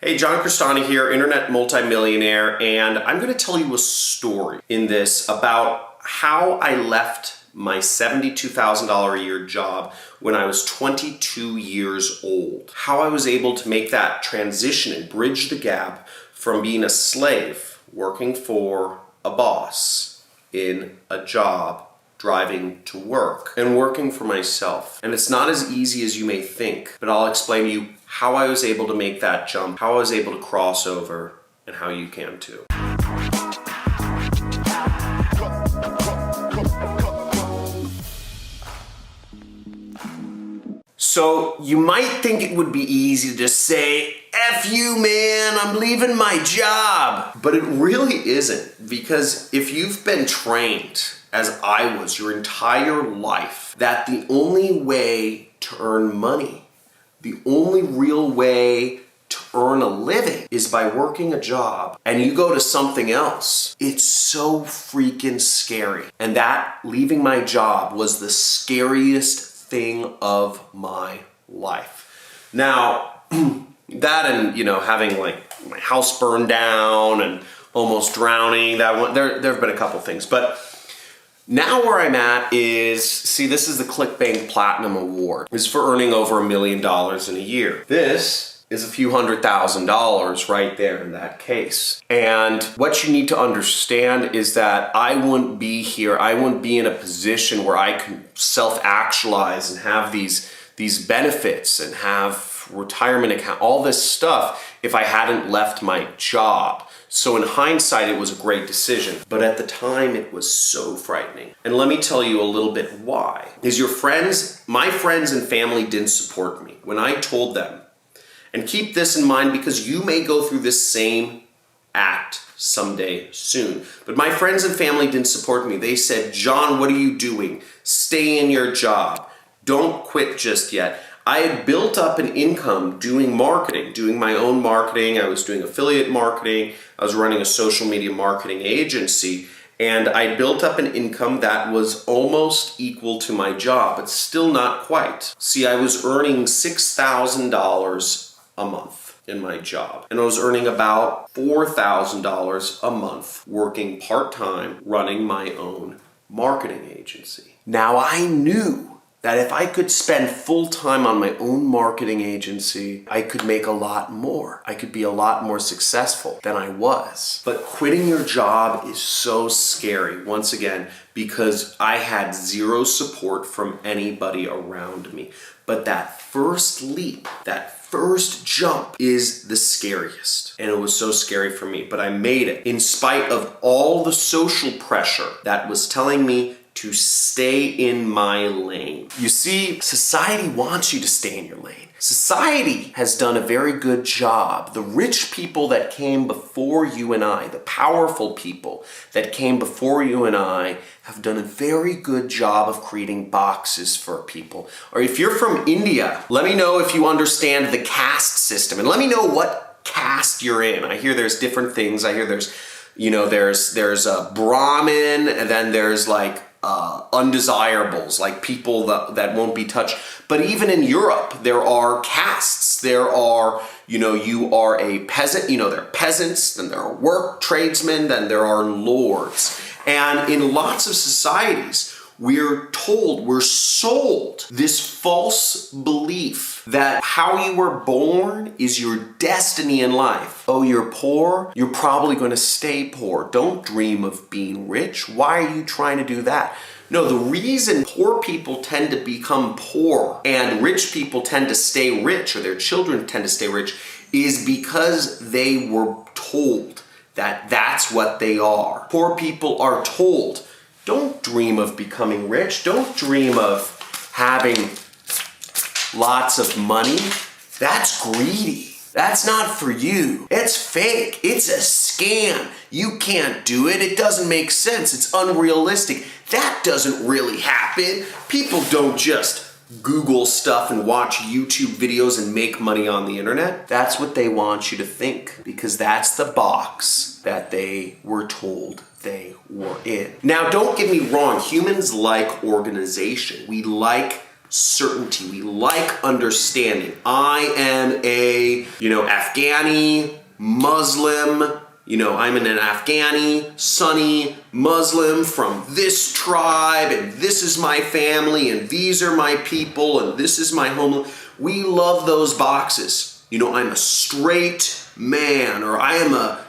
Hey, John Crestani here, internet multimillionaire, and I'm going to tell you a story in this about how I left my $72,000 a year job when I was 22 years old. How I was able to make that transition and bridge the gap from being a slave, working for a boss in a job, driving to work, and working for myself. And it's not as easy as you may think, but I'll explain to you how I was able to make that jump, how I was able to cross over, and how you can too. So you might think it would be easy to just say, F you, man, I'm leaving my job. But it really isn't, because if you've been trained, as I was your entire life, that the only way to earn money, the only real way to earn a living is by working a job, and you go to something else, it's so freaking scary. And that leaving my job was the scariest thing of my life. Now, that and, having like my house burned down and almost drowning, there have been a couple things, but now where I'm at is, this is the ClickBank Platinum Award. It's for earning over $1 million in a year. This is a few $100,000 right there in that case. And what you need to understand is that I wouldn't be here, I wouldn't be in a position where I can self-actualize and have these benefits and have retirement account, all this stuff, if I hadn't left my job. So in hindsight, it was a great decision, but at the time it was so frightening. And let me tell you a little bit why. Is my friends and family didn't support me when I told them, and keep this in mind because you may go through this same act someday soon. But my friends and family didn't support me. They said, John, what are you doing? Stay in your job. Don't quit just yet. I had built up an income doing marketing, doing my own marketing. I was doing affiliate marketing. I was running a social media marketing agency, and I built up an income that was almost equal to my job, but still not quite. See, I was earning $6,000 a month in my job, and I was earning about $4,000 a month working part-time running my own marketing agency. Now I knew that if I could spend full time on my own marketing agency, I could make a lot more. I could be a lot more successful than I was. But quitting your job is so scary, once again, because I had zero support from anybody around me. But that first leap, that first jump is the scariest. And it was so scary for me, but I made it in spite of all the social pressure that was telling me to stay in my lane. You see, society wants you to stay in your lane. Society has done a very good job. The rich people that came before you and I, the powerful people that came before you and I, have done a very good job of creating boxes for people. Or if you're from India, let me know if you understand the caste system, and let me know what caste you're in. I hear there's different things. I hear there's a Brahmin, and then there's like undesirables, like people that won't be touched. But even in Europe, there are castes. There are, you are a peasant, there are peasants, then there are work tradesmen, then there are lords. And in lots of societies, we're sold this false belief that how you were born is your destiny in life. Oh, you're poor? You're probably going to stay poor. Don't dream of being rich. Why are you trying to do that? No, the reason poor people tend to become poor and rich people tend to stay rich, or their children tend to stay rich, is because they were told that that's what they are. Poor people are told, don't dream of becoming rich. Don't dream of having lots of money. That's greedy. That's not for you. It's fake. It's a scam. You can't do it. It doesn't make sense. It's unrealistic. That doesn't really happen. People don't just Google stuff and watch YouTube videos and make money on the internet. That's what they want you to think, because that's the box that they were told they were in. Now, don't get me wrong. Humans like organization. We like certainty. We like understanding. I am a, Afghani, Muslim, I'm an Afghani, Sunni, Muslim from this tribe, and this is my family, and these are my people, and this is my home. We love those boxes. I'm a straight man, or I am a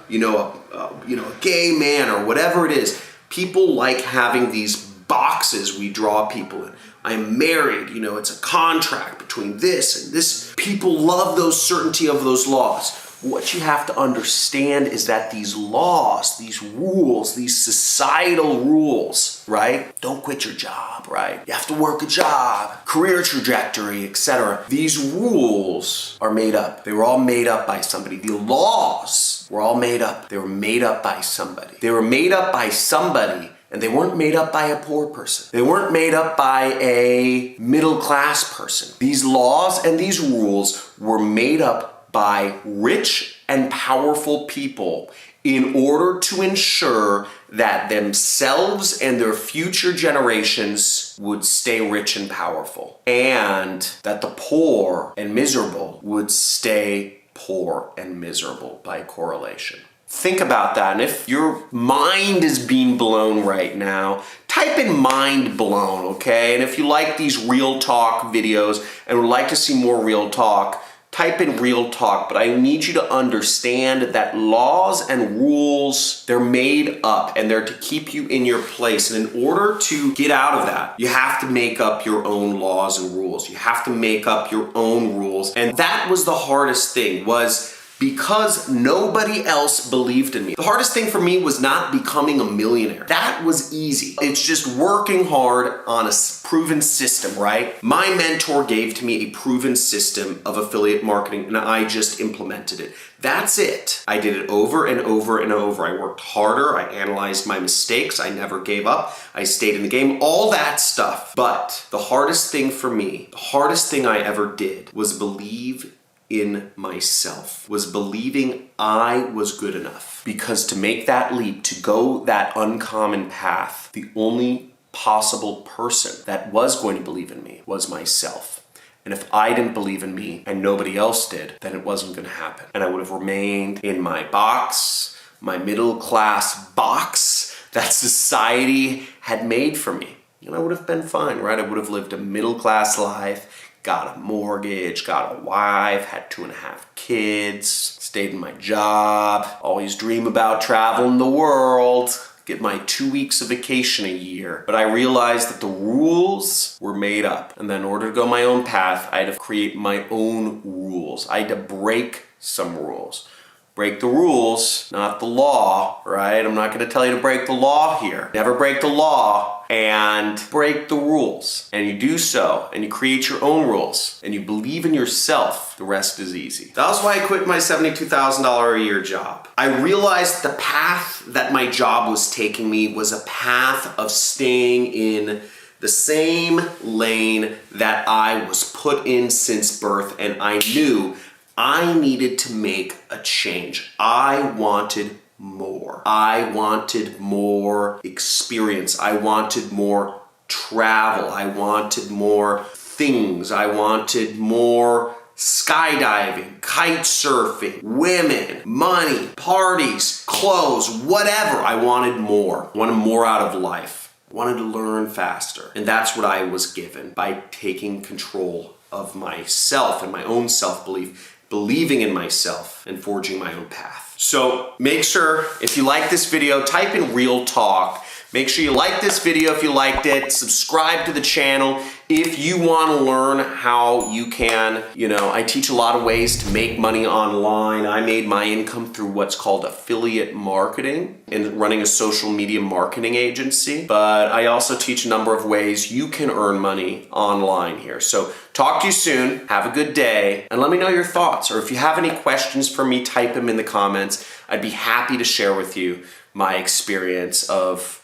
gay man, or whatever it is. People like having these boxes we draw people in. I'm married, it's a contract between this and this. People love those certainty of those laws. What you have to understand is that these laws, these rules, these societal rules, right? Don't quit your job, right? You have to work a job, career trajectory, etc. These rules are made up. They were all made up by somebody. The laws were all made up. They were made up by somebody. They were made up by somebody, and they weren't made up by a poor person. They weren't made up by a middle-class person. These laws and these rules were made up by rich and powerful people in order to ensure that themselves and their future generations would stay rich and powerful, and that the poor and miserable would stay poor and miserable by correlation. Think about that, and if your mind is being blown right now, type in mind blown, okay? And if you like these real talk videos and would like to see more real talk, type in real talk. But I need you to understand that laws and rules, they're made up and they're to keep you in your place. And in order to get out of that, you have to make up your own laws and rules. You have to make up your own rules. And that was the hardest thing, was because nobody else believed in me. The hardest thing for me was not becoming a millionaire. That was easy. It's just working hard on a proven system, right? My mentor gave to me a proven system of affiliate marketing, and I just implemented it. That's it. I did it over and over and over. I worked harder. I analyzed my mistakes. I never gave up. I stayed in the game, all that stuff. But the hardest thing for me, the hardest thing I ever did was believe in myself, was believing I was good enough. Because to make that leap, to go that uncommon path, the only possible person that was going to believe in me was myself. And if I didn't believe in me and nobody else did, then it wasn't going to happen. And I would have remained in my box, my middle class box that society had made for me. And I would have been fine, right? I would have lived a middle class life, got a mortgage, got a wife, had 2.5 kids, stayed in my job, always dream about traveling the world, get my 2 weeks of vacation a year. But I realized that the rules were made up. And then in order to go my own path, I had to create my own rules. I had to break some rules. Break the rules, not the law, right? I'm not going to tell you to break the law here. Never break the law, and break the rules. And you do so, and you create your own rules, and you believe in yourself. The rest is easy. That was why I quit my $72,000 a year job. I realized the path that my job was taking me was a path of staying in the same lane that I was put in since birth, and I knew I needed to make a change. I wanted more. I wanted more experience. I wanted more travel. I wanted more things. I wanted more skydiving, kite surfing, women, money, parties, clothes, whatever. I wanted more. I wanted more out of life. I wanted to learn faster. And that's what I was given by taking control of myself and my own self-belief, believing in myself and forging my own path. So make sure, if you like this video, type in real talk. Make sure you like this video if you liked it. Subscribe to the channel if you want to learn how you can, I teach a lot of ways to make money online. I made my income through what's called affiliate marketing and running a social media marketing agency. But I also teach a number of ways you can earn money online here. So talk to you soon. Have a good day. And let me know your thoughts. Or if you have any questions for me, type them in the comments. I'd be happy to share with you my experience of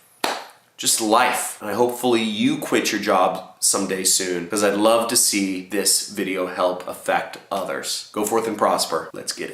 just life. And hopefully you quit your job someday soon, because I'd love to see this video help affect others. Go forth and prosper. Let's get it.